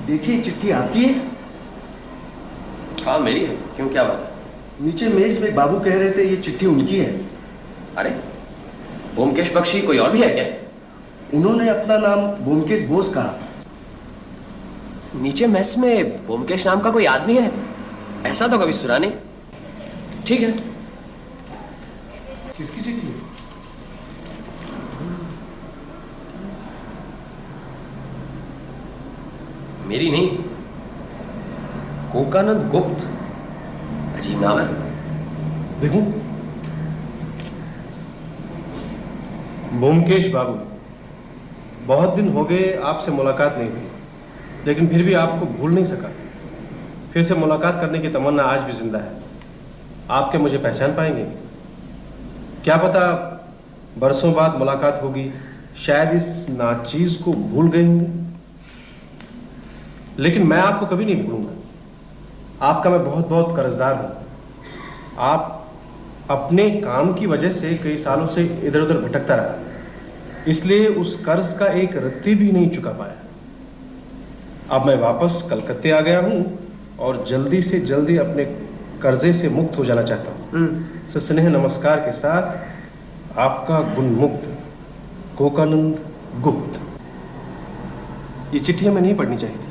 देखिए चिट्ठी आपकी है। हाँ मेरी है, क्यों क्या बात है? नीचे मेज में बाबू कह रहे थे ये चिट्ठी उनकी है। अरे ब्योमकेश बख्शी कोई और भी है क्या? उन्होंने अपना नाम ब्योमकेश बोस कहा। नीचे मेस में ब्योमकेश नाम का कोई आदमी है? ऐसा तो कभी सुना नहीं। ठीक है। किसकी चिट्ठी है? मेरी नहीं, कोकानंद गुप्त। अजीब नाम है। देखूं? ब्योमकेश बाबू, बहुत दिन हो गए आपसे मुलाकात नहीं हुई, लेकिन फिर भी आपको भूल नहीं सका। फिर से मुलाकात करने की तमन्ना आज भी जिंदा है। आप क्या मुझे पहचान पाएंगे? क्या पता बरसों बाद मुलाकात होगी, शायद इस नाचीज को भूल गए होंगे। लेकिन मैं आपको कभी नहीं भूलूंगा। आपका मैं बहुत बहुत कर्जदार हूं। आप अपने काम की वजह से कई सालों से इधर उधर भटकता रहा, इसलिए उस कर्ज का एक रत्ती भी नहीं चुका पाया। अब मैं वापस कलकत्ते आ गया हूं और जल्दी से जल्दी अपने कर्जे से मुक्त हो जाना चाहता हूं। सस्नेह नमस्कार के साथ आपका गुणमुक्त कोकानंद गुप्त। ये चिट्ठी हमें नहीं पढ़नी चाहिए थी।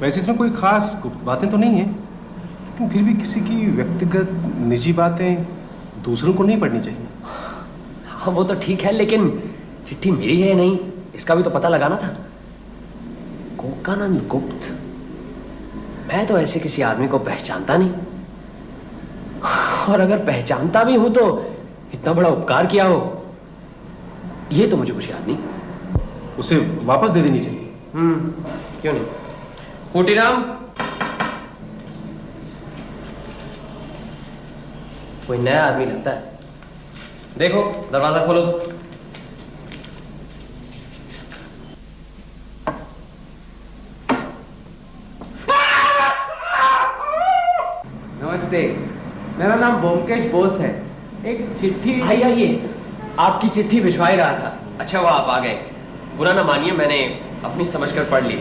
वैसे इसमें कोई खास गुप्त बातें तो नहीं है, लेकिन फिर भी किसी की व्यक्तिगत निजी बातें दूसरों को नहीं पढ़नी चाहिए। हाँ वो तो ठीक है, लेकिन चिट्ठी मेरी है या नहीं इसका भी तो पता लगाना था। कोकानंद गुप्त, मैं तो ऐसे किसी आदमी को पहचानता नहीं, और अगर पहचानता भी हूं तो इतना बड़ा उपकार किया हो ये तो मुझे कुछ याद नहीं। उसे वापस दे देनी चाहिए। क्यों नहीं। कोटीराम, कोई नया आदमी लगता है। देखो दरवाजा खोलो तो। नमस्ते, मेरा नाम ब्योमकेश बोस है। एक चिट्ठी। भाई आइए, आपकी चिट्ठी भिजवा ही रहा था। अच्छा वो आप आ गए, बुरा ना मानिए, मैंने अपनी समझकर पढ़ ली।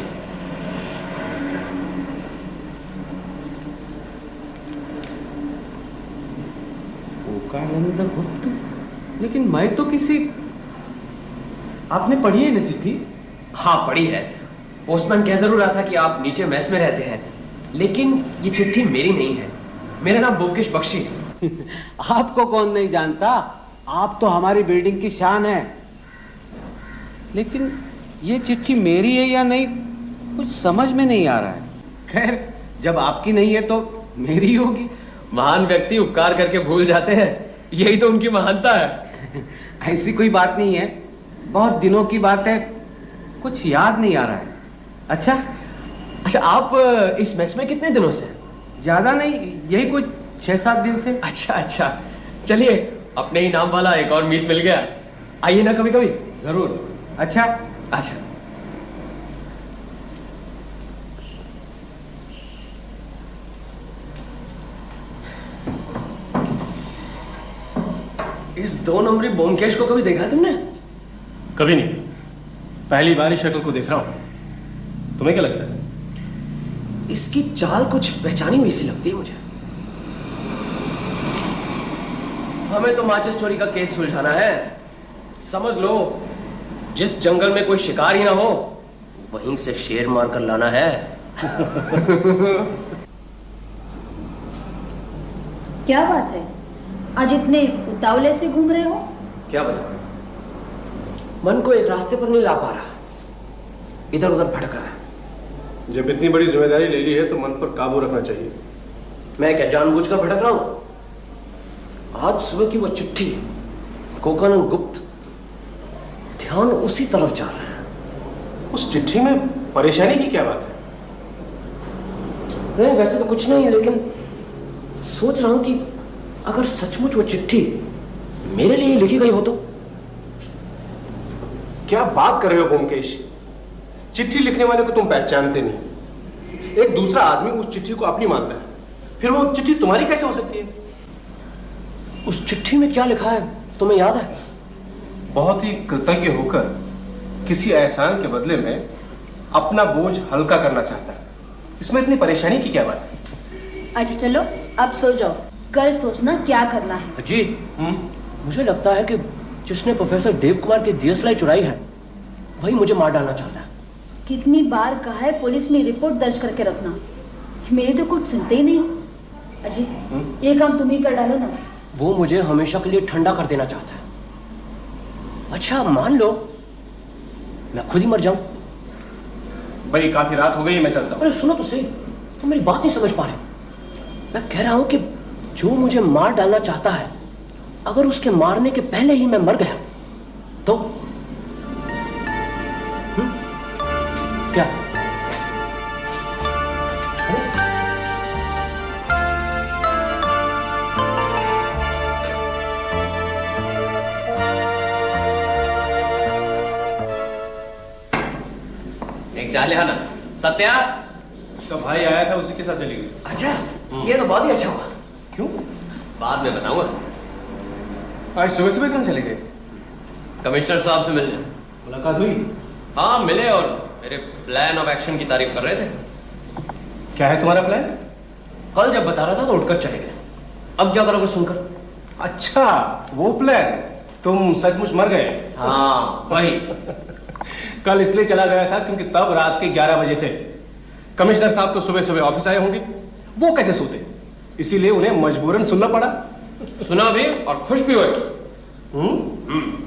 कोकानंद गुप्त, लेकिन मैं तो किसी। आपने पढ़ी है ना चिट्ठी? हाँ पढ़ी है। पोस्टमैन कह जरूर रहा था कि आप नीचे मेस में रहते हैं, लेकिन ये चिट्ठी मेरी नहीं है। मेरा नाम ब्योमकेश बख्शी है। आपको कौन नहीं जानता, आप तो हमारी बिल्डिंग की शान है। लेकिन ये चिट्ठी मेरी है या नहीं कुछ समझ में नहीं आ रहा है। खैर जब आपकी नहीं है तो मेरी होगी। महान व्यक्ति उपकार करके भूल जाते हैं, यही तो उनकी महानता है। ऐसी कोई बात नहीं है, बहुत दिनों की बात है, कुछ याद नहीं आ रहा है। अच्छा आप इस मेस में कितने दिनों से? ज्यादा नहीं, यही कुछ 6-7 दिन से। अच्छा चलिए, अपने ही नाम वाला एक और मीत मिल गया। आइए ना कभी कभी। जरूर। अच्छा इस 2 नंबरी ब्योमकेश को कभी देखा है तुमने? कभी नहीं, पहली बार ही शक्ल को देख रहा हूं। तुम्हें क्या लगता है? इसकी चाल कुछ पहचानी हुई सी लगती है मुझे। हमें तो माचिस चोरी का केस सुलझाना है। समझ लो, जिस जंगल में कोई शिकार ही ना हो वहीं से शेर मार कर लाना है। क्या बात है, आज इतने उतावले से घूम रहे हो? क्या बताऊं, मन को एक रास्ते पर नहीं ला पा रहा, इधर उधर भटक रहा है। जब इतनी बड़ी जिम्मेदारी ले ली है तो मन पर काबू रखना चाहिए। मैं क्या जानबूझकर भटक रहा हूं? आज सुबह की वो चिट्ठी, कोकानंद गुप्त, ध्यान उसी तरफ जा रहा है। उस चिट्ठी में परेशानी की क्या बात है? नहीं वैसे तो कुछ नहीं है, लेकिन सोच रहा हूं कि अगर सचमुच वो चिट्ठी मेरे लिए लिखी गई हो तो। क्या बात कर रहे हो ब्योमकेश? चिट्ठी लिखने वाले को तुम पहचानते नहीं, एक दूसरा आदमी उस चिट्ठी को अपनी मानता है, फिर वो चिट्ठी तुम्हारी कैसे हो सकती है? उस चिट्ठी में क्या लिखा है तुम्हें याद है? बहुत ही कृतज्ञ होकर किसी एहसान के बदले में अपना बोझ हल्का करना चाहता है। इसमें इतनी परेशानी की क्या बात है? अच्छा चलो अब सो जाओ, कल सोचना क्या करना है। अजीत, मुझे लगता है कि जिसने प्रोफेसर देव कुमार की डीएसएलआर चुराई है वही मुझे मार डालना चाहता है। कितनी बार कहा है पुलिस में रिपोर्ट दर्ज करके रखना, मेरी तो कुछ सुनते ही नहीं हो। अजीत ये काम तुम ही कर डालो ना। वो मुझे हमेशा के लिए ठंडा कर देना चाहता है। अच्छा मान लो मैं खुद ही मर जाऊं। भाई काफी रात हो गई, मैं चलता हूँ। अरे सुनो तो सही, तुम मेरी बात नहीं समझ पा रहे। मैं कह रहा हूं कि जो मुझे मार डालना चाहता है, अगर उसके मारने के पहले ही मैं मर गया तो क्या? एक चाय ले आना। सत्या, तो भाई आया था, उसी के साथ चली गई। अच्छा ये तो बहुत ही अच्छा हुआ। क्यों? बाद में बताऊंगा। आज सुबह सुबह कहाँ चले गए? कमिश्नर साहब से मिलने। मुलाकात हुई? हाँ मिले और मेरे प्लान ऑफ एक्शन की तारीफ कर रहे थे। क्या है तुम्हारा प्लान? कल जब बता रहा था तो उठकर चले गए, अब क्या करोगे सुनकर? अच्छा वो प्लान, तुम सचमुच मर गए? हाँ वही। कल इसलिए चला गया था क्योंकि तब रात के 11 बजे थे। कमिश्नर साहब तो सुबह सुबह ऑफिस आए होंगे, वो कैसे सोते? इसीलिए उन्हें मजबूरन सुनना पड़ा। सुना भी और खुश भी हुए। हम्म